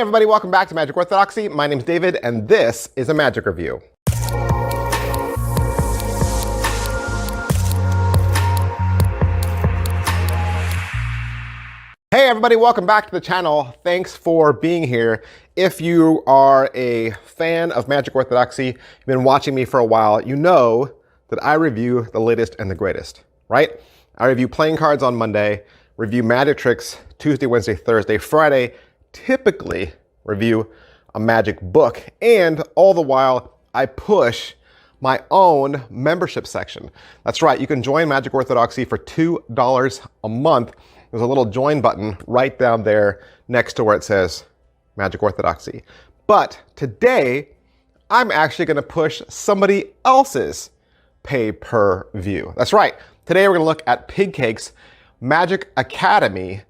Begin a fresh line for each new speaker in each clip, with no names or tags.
everybody, welcome back to Magic Orthodoxy. My name's David, and this is a magic review. Hey everybody, welcome back to the channel. Thanks for being here. If you are a fan of Magic Orthodoxy, you've been watching me for a while, you know that I review the latest and the greatest, right? I review playing cards on Monday, review magic tricks Tuesday, Wednesday, Thursday, Friday, typically review a magic book, and all the while I push my own membership section. That's right, you can join Magic Orthodoxy for $2 a month. There's a little join button right down there next to where it says Magic Orthodoxy. But today, I'm actually going to push somebody else's pay-per-view. That's right. Today, we're going to look at PigCake's Magic Academy.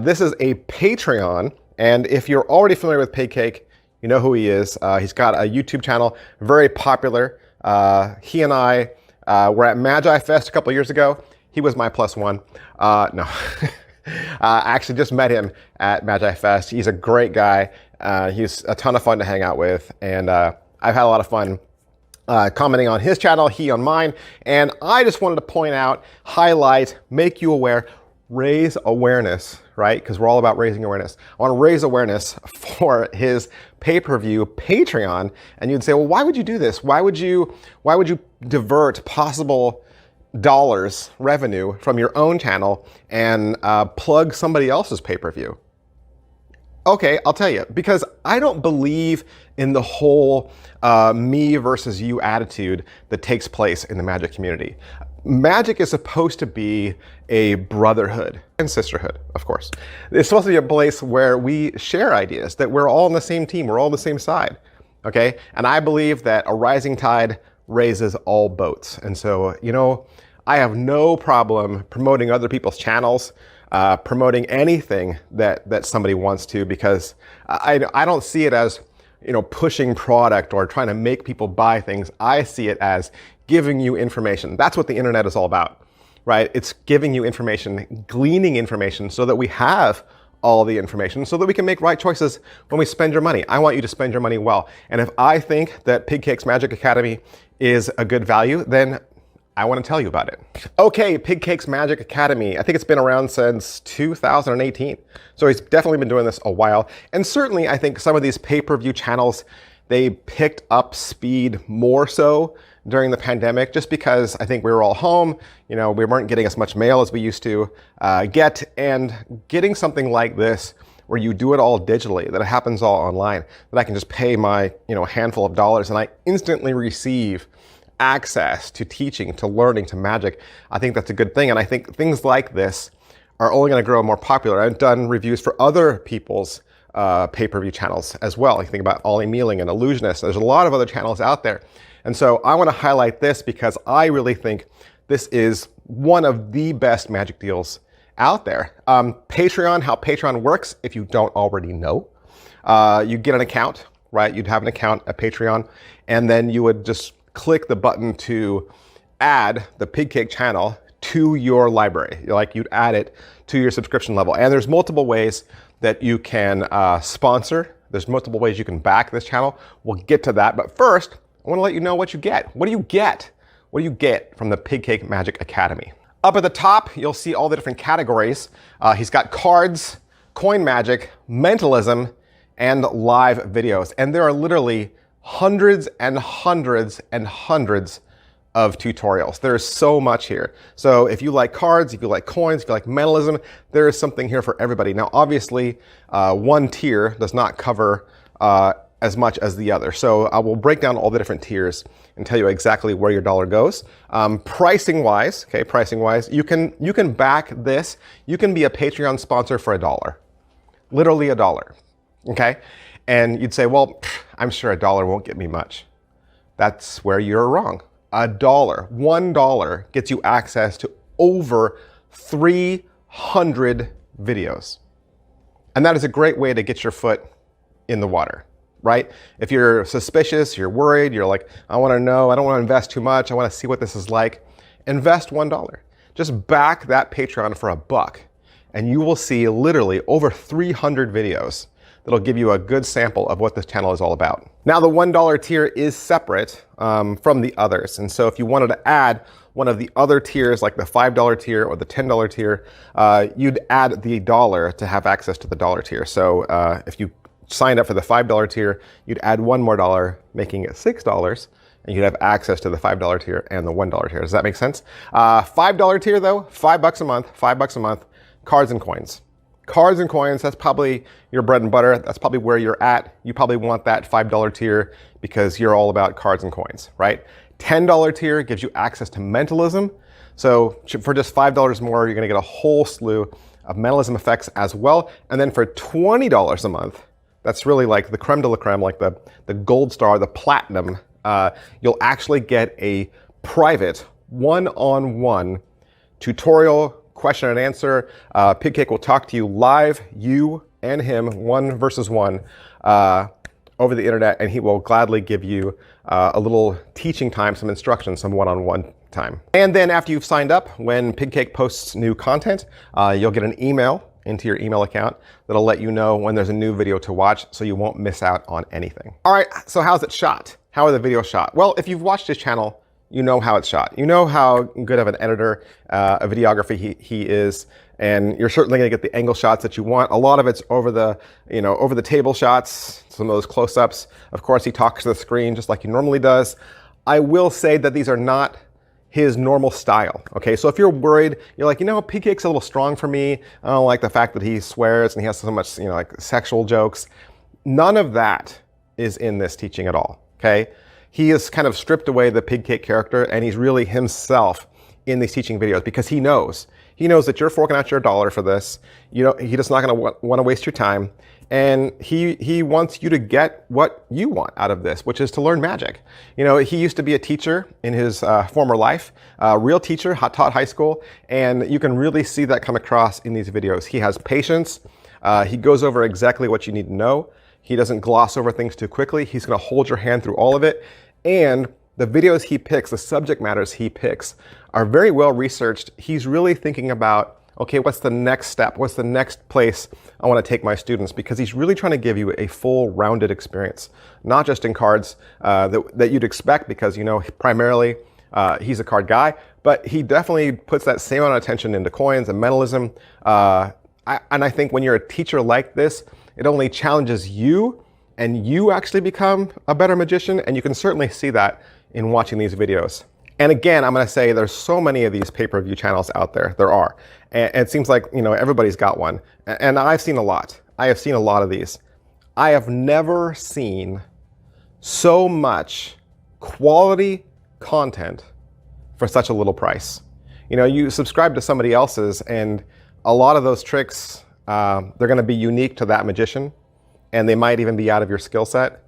This is a Patreon, and if you're already familiar with PigCake, you know who he is. He's got a YouTube channel, very popular. He and I were at Magi Fest a couple years ago. He was my +1. No, I actually just met him at Magi Fest. He's a great guy. He's a ton of fun to hang out with, and I've had a lot of fun commenting on his channel, he on mine, and I just wanted to point out, highlight, make you aware, raise awareness, right? Because we're all about raising awareness. I want to raise awareness for his pay-per-view Patreon, and you'd say, well, why would you do this? Why would you divert possible dollars revenue from your own channel and plug somebody else's pay-per-view? Okay, I'll tell you, because I don't believe in the whole me versus you attitude that takes place in the magic community. Magic is supposed to be a brotherhood and sisterhood, of course. It's supposed to be a place where we share ideas, that we're all on the same team, we're all on the same side, okay? And I believe that a rising tide raises all boats. And so, you know, I have no problem promoting other people's channels, promoting anything that somebody wants to, because I don't see it as, you know, pushing product or trying to make people buy things. I see it as giving you information. That's what the internet is all about, right? It's giving you information, gleaning information so that we have all the information so that we can make right choices when we spend your money. I want you to spend your money well. And if I think that PigCake's Magic Academy is a good value, then I want to tell you about it. Okay, PigCake's Magic Academy. I think it's been around since 2018. So he's definitely been doing this a while. And certainly I think some of these pay-per-view channels, they picked up speed more so during the pandemic, just because I think we were all home. You know, we weren't getting as much mail as we used to get, and getting something like this where you do it all digitally, that it happens all online, that I can just pay my, you know, handful of dollars and I instantly receive access to teaching, to learning, to magic. I think that's a good thing. And I think things like this are only going to grow more popular. I've done reviews for other people's pay-per-view channels as well. You think about Ollie Mealing and Illusionist. There's a lot of other channels out there. And so I want to highlight this because I really think this is one of the best magic deals out there. Patreon, how Patreon works, if you don't already know, you get an account, right? You'd have an account at Patreon, and then you would just click the button to add the PigCake channel to your library. Like, you'd add it to your subscription level. And there's multiple ways that you can sponsor. There's multiple ways you can back this channel. We'll get to that. But first, I want to let you know what you get. What do you get? What do you get from the PigCake Magic Academy? Up at the top, you'll see all the different categories. He's got cards, coin magic, mentalism, and live videos. And there are literally hundreds and hundreds and hundreds of tutorials. There's so much here. So if you like cards, if you like coins, if you like mentalism, there is something here for everybody. Now, obviously, one tier does not cover as much as the other. So I will break down all the different tiers and tell you exactly where your dollar goes. Pricing wise, you can back this. You can be a Patreon sponsor for $1, literally $1, okay? And you'd say, well, I'm sure $1 won't get me much. That's where you're wrong. $1 gets you access to over 300 videos. And that is a great way to get your foot in the water, right? If you're suspicious, you're worried, you're like, I want to know, I don't want to invest too much, I want to see what this is like, invest $1. Just back that Patreon for $1, and you will see literally over 300 videos that'll give you a good sample of what this channel is all about. Now, the $1 tier is separate from the others. And so if you wanted to add one of the other tiers, like the $5 tier or the $10 tier, you'd add the dollar to have access to the dollar tier. So if you signed up for the $5 tier, you'd add one more dollar, making it $6, and you'd have access to the $5 tier and the $1 tier. Does that make sense? $5 tier though, $5 a month, $5 a month, cards and coins. Cards and coins, that's probably your bread and butter. That's probably where you're at. You probably want that $5 tier because you're all about cards and coins, right? $10 tier gives you access to mentalism. So for just $5 more, you're gonna get a whole slew of mentalism effects as well. And then for $20 a month, that's really like the creme de la creme, like the gold star, the platinum. You'll actually get a private one-on-one tutorial, question and answer. PigCake will talk to you live, you and him, 1 versus 1, over the internet, and he will gladly give you a little teaching time, some instruction, some one-on-one time. And then after you've signed up, when PigCake posts new content, you'll get an email into your email account that'll let you know when there's a new video to watch, so you won't miss out on anything. All right, so how's it shot? How are the videos shot? Well, if you've watched his channel, you know how it's shot. You know how good of an editor, a videographer he is, and you're certainly gonna get the angle shots that you want. A lot of it's over the, over the table shots, some of those close-ups. Of course, he talks to the screen just like he normally does. I will say that these are not his normal style, okay? So if you're worried, you're like, PigCake's a little strong for me. I don't like the fact that he swears and he has so much, like sexual jokes. None of that is in this teaching at all, okay? He has kind of stripped away the PigCake character, and he's really himself in these teaching videos because he knows that you're forking out your dollar for this. He's just not going to want to waste your time, and he wants you to get what you want out of this, which is to learn magic. He used to be a teacher in his former life, a real teacher, taught high school, and you can really see that come across in these videos. He has patience. He goes over exactly what you need to know. He doesn't gloss over things too quickly. He's going to hold your hand through all of it. And the videos he picks, the subject matters he picks, are very well researched. He's really thinking about, okay, what's the next step? What's the next place I want to take my students? Because he's really trying to give you a full rounded experience, not just in cards that you'd expect because, primarily he's a card guy, but he definitely puts that same amount of attention into coins and mentalism. And I think when you're a teacher like this, it only challenges you, and you actually become a better magician, and you can certainly see that in watching these videos. And again, I'm gonna say there's so many of these pay-per-view channels out there. There are. And it seems like, everybody's got one. And I've seen a lot. I have seen a lot of these. I have never seen so much quality content for such a little price. You subscribe to somebody else's, and a lot of those tricks, they're gonna be unique to that magician, and they might even be out of your skill set.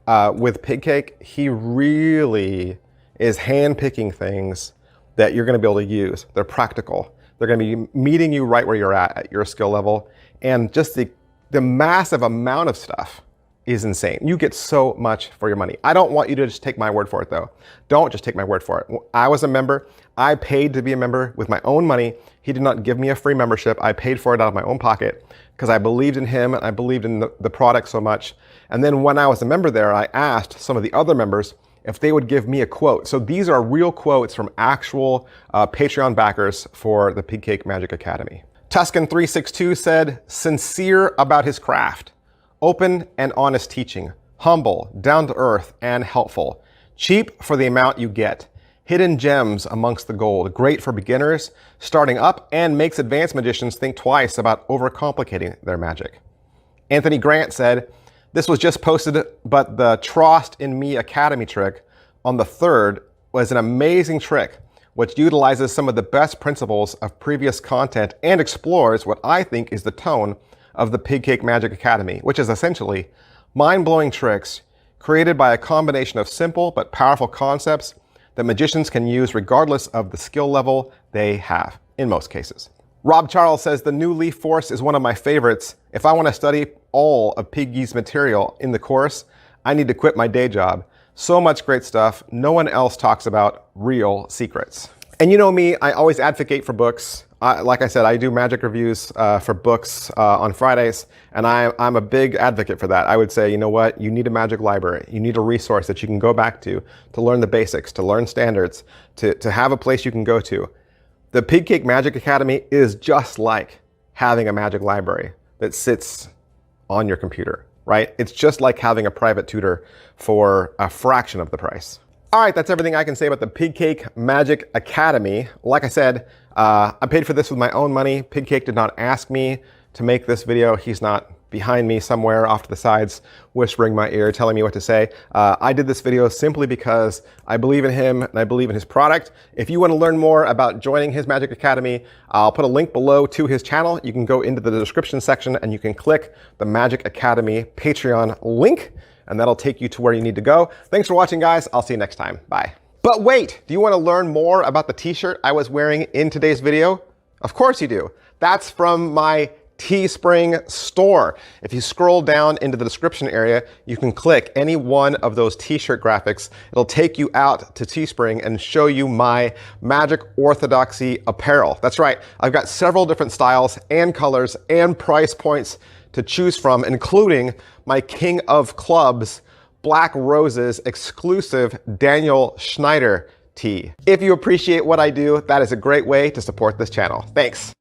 With PigCake, he really is hand-picking things that you're gonna be able to use. They're practical. They're gonna be meeting you right where you're at your skill level. And just the massive amount of stuff is insane. You get so much for your money. I don't want you to just take my word for it though. Don't just take my word for it. I was a member. I paid to be a member with my own money. He did not give me a free membership. I paid for it out of my own pocket because I believed in him and I believed in the product so much. And then when I was a member there, I asked some of the other members if they would give me a quote. So these are real quotes from actual Patreon backers for the PigCake Magic Academy. Tuscan362 said, sincere about his craft, open and honest teaching, humble, down to earth, and helpful, cheap for the amount you get, hidden gems amongst the gold, great for beginners, starting up, and makes advanced magicians think twice about overcomplicating their magic. Anthony Grant said, this was just posted, but the Trost in Me Academy trick on the 3rd was an amazing trick, which utilizes some of the best principles of previous content and explores what I think is the tone of the PigCake Magic Academy, which is essentially mind-blowing tricks created by a combination of simple but powerful concepts that magicians can use regardless of the skill level they have, in most cases. Rob Charles says, the new Leaf Force is one of my favorites. If I want to study all of Piggy's material in the course, I need to quit my day job. So much great stuff. No one else talks about real secrets. And you know me, I always advocate for books. like I said, I do magic reviews for books on Fridays, and I'm a big advocate for that. I would say, you know what? You need a magic library. You need a resource that you can go back to learn the basics, to learn standards, to have a place you can go to. The PigCake Magic Academy is just like having a magic library that sits on your computer, right? It's just like having a private tutor for a fraction of the price. All right, that's everything I can say about the PigCake Magic Academy. Like I said, I paid for this with my own money. PigCake did not ask me to make this video. He's not behind me somewhere off to the sides, whispering in my ear, telling me what to say. I did this video simply because I believe in him and I believe in his product. If you want to learn more about joining his Magic Academy, I'll put a link below to his channel. You can go into the description section and you can click the Magic Academy Patreon link, and that'll take you to where you need to go. Thanks for watching, guys. I'll see you next time. Bye. But wait, do you want to learn more about the t-shirt I was wearing in today's video? Of course you do. That's from my Teespring store. If you scroll down into the description area, you can click any one of those t-shirt graphics. It'll take you out to Teespring and show you my Magic Orthodoxy apparel. That's right. I've got several different styles and colors and price points to choose from, including my King of Clubs Black Roses exclusive Daniel Schneider tee. If you appreciate what I do, that is a great way to support this channel. Thanks.